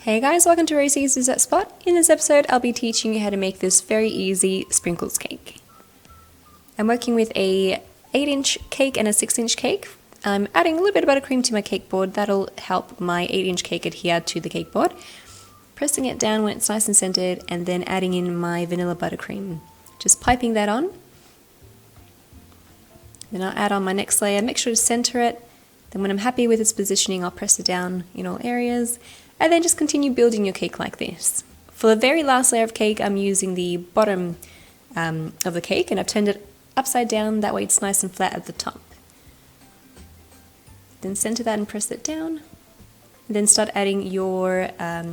Hey guys, welcome to Rosie's Dessert Spot. In this episode, I'll be teaching you how to make this very easy sprinkles cake. I'm working with a 8-inch cake and a 6-inch cake. I'm adding a little bit of buttercream to my cake board. That'll help my 8-inch cake adhere to the cake board. Pressing it down when it's nice and centered, and then adding in my vanilla buttercream. Just piping that on. Then I'll add on my next layer, make sure to center it. Then when I'm happy with its positioning, I'll press it down in all areas. And then just continue building your cake like this. For the very last layer of cake, I'm using the bottom of the cake, and I've turned it upside down, that way it's nice and flat at the top. Then center that and press it down. And then start adding your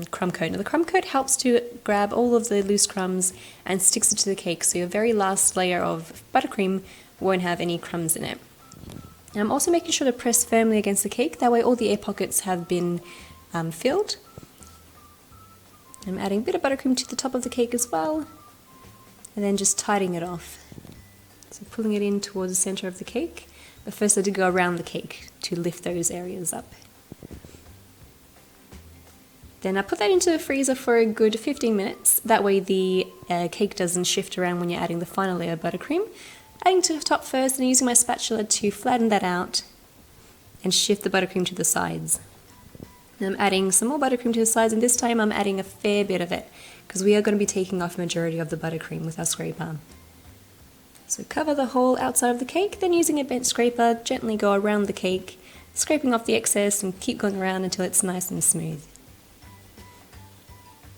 crumb coat. Now the crumb coat helps to grab all of the loose crumbs and sticks it to the cake, so your very last layer of buttercream won't have any crumbs in it. And I'm also making sure to press firmly against the cake, that way all the air pockets have been filled. I'm adding a bit of buttercream to the top of the cake as well, and then just tidying it off. So pulling it in towards the center of the cake, but first I did go around the cake to lift those areas up. Then I put that into the freezer for a good 15 minutes, that way the cake doesn't shift around when you're adding the final layer of buttercream. Adding to the top first and using my spatula to flatten that out and shift the buttercream to the sides. And I'm adding some more buttercream to the sides, and this time I'm adding a fair bit of it because we are going to be taking off the majority of the buttercream with our scraper. So cover the whole outside of the cake, then using a bent scraper, gently go around the cake, scraping off the excess and keep going around until it's nice and smooth.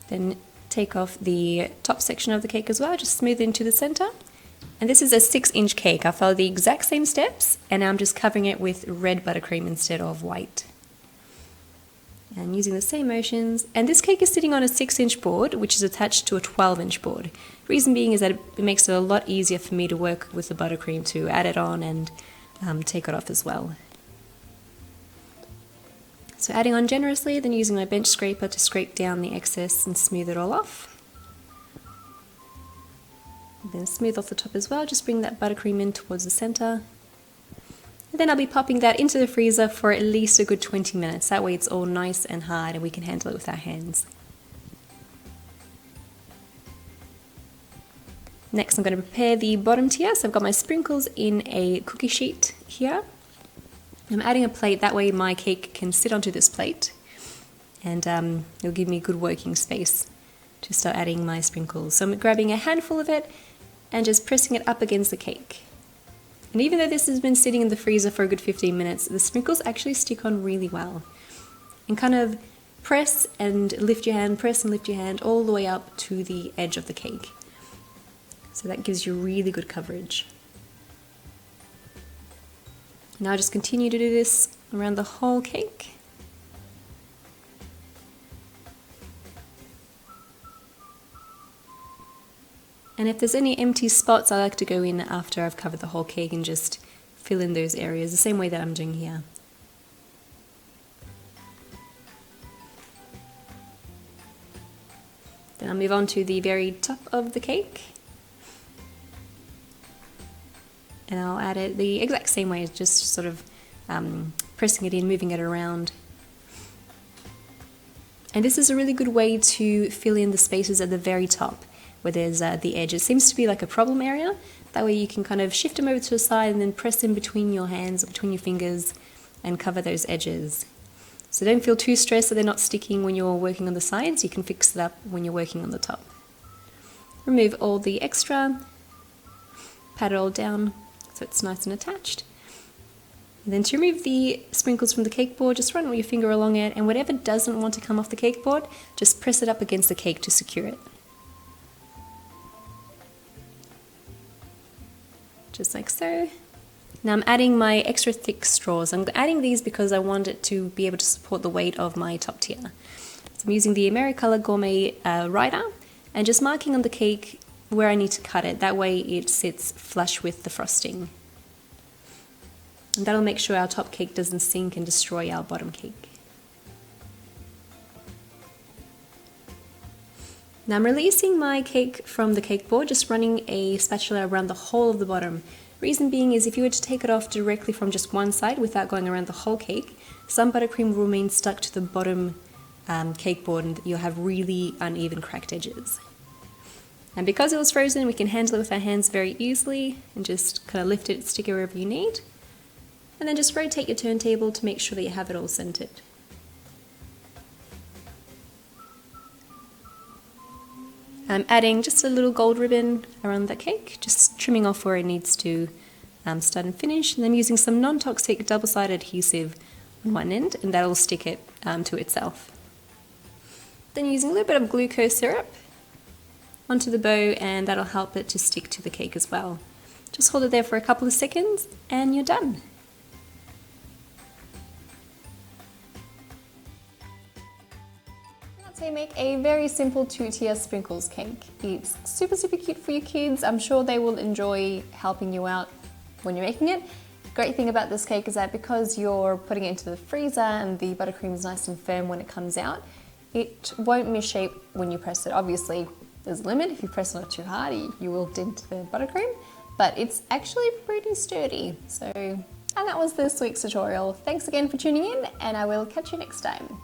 Then take off the top section of the cake as well, just smooth into the center. And this is a 6-inch cake. I followed the exact same steps, and now I'm just covering it with red buttercream instead of white. And using the same motions, and this cake is sitting on a 6-inch board which is attached to a 12-inch board. Reason being is that it makes it a lot easier for me to work with the buttercream, to add it on and take it off as well. So adding on generously, then using my bench scraper to scrape down the excess and smooth it all off. And then smooth off the top as well, just bring that buttercream in towards the center. And then I'll be popping that into the freezer for at least a good 20 minutes. That way it's all nice and hard and we can handle it with our hands. Next I'm going to prepare the bottom tier. So I've got my sprinkles in a cookie sheet here. I'm adding a plate, that way my cake can sit onto this plate. And it'll give me good working space to start adding my sprinkles. So I'm grabbing a handful of it and just pressing it up against the cake. And even though this has been sitting in the freezer for a good 15 minutes, the sprinkles actually stick on really well. And kind of press and lift your hand, press and lift your hand all the way up to the edge of the cake. So that gives you really good coverage. Now just continue to do this around the whole cake. And if there's any empty spots, I like to go in after I've covered the whole cake and just fill in those areas, the same way that I'm doing here. Then I'll move on to the very top of the cake. And I'll add it the exact same way, just sort of pressing it in, moving it around. And this is a really good way to fill in the spaces at the very top, where there's the edge. It seems to be like a problem area. That way you can kind of shift them over to the side and then press in between your hands or between your fingers and cover those edges. So don't feel too stressed that they're not sticking when you're working on the sides. You can fix it up when you're working on the top. Remove all the extra, pat it all down so it's nice and attached. And then to remove the sprinkles from the cake board, just run your finger along it, and whatever doesn't want to come off the cake board, just press it up against the cake to secure it. Just like so. Now I'm adding my extra thick straws. I'm adding these because I want it to be able to support the weight of my top tier. So I'm using the Americolour Gourmet Rider and just marking on the cake where I need to cut it. That way it sits flush with the frosting. And that'll make sure our top cake doesn't sink and destroy our bottom cake. Now I'm releasing my cake from the cake board, just running a spatula around the whole of the bottom. Reason being is if you were to take it off directly from just one side without going around the whole cake, some buttercream will remain stuck to the bottom cake board, and you'll have really uneven cracked edges. And because it was frozen, we can handle it with our hands very easily and just kind of lift it, stick it wherever you need. And then just rotate your turntable to make sure that you have it all centered. I'm adding just a little gold ribbon around the cake, just trimming off where it needs to start and finish. And then using some non-toxic double-sided adhesive on one end, and that'll stick it to itself. Then using a little bit of glucose syrup onto the bow, and that'll help it to stick to the cake as well. Just hold it there for a couple of seconds and you're done. That's how you make a very simple 2-tier sprinkles cake. It's super cute for your kids. I'm sure they will enjoy helping you out when you're making it. The great thing about this cake is that because you're putting it into the freezer and the buttercream is nice and firm when it comes out, it won't misshape when you press it. Obviously, there's a limit. If you press on it too hard, you will dent the buttercream, but it's actually pretty sturdy. And that was this week's tutorial. Thanks again for tuning in, and I will catch you next time.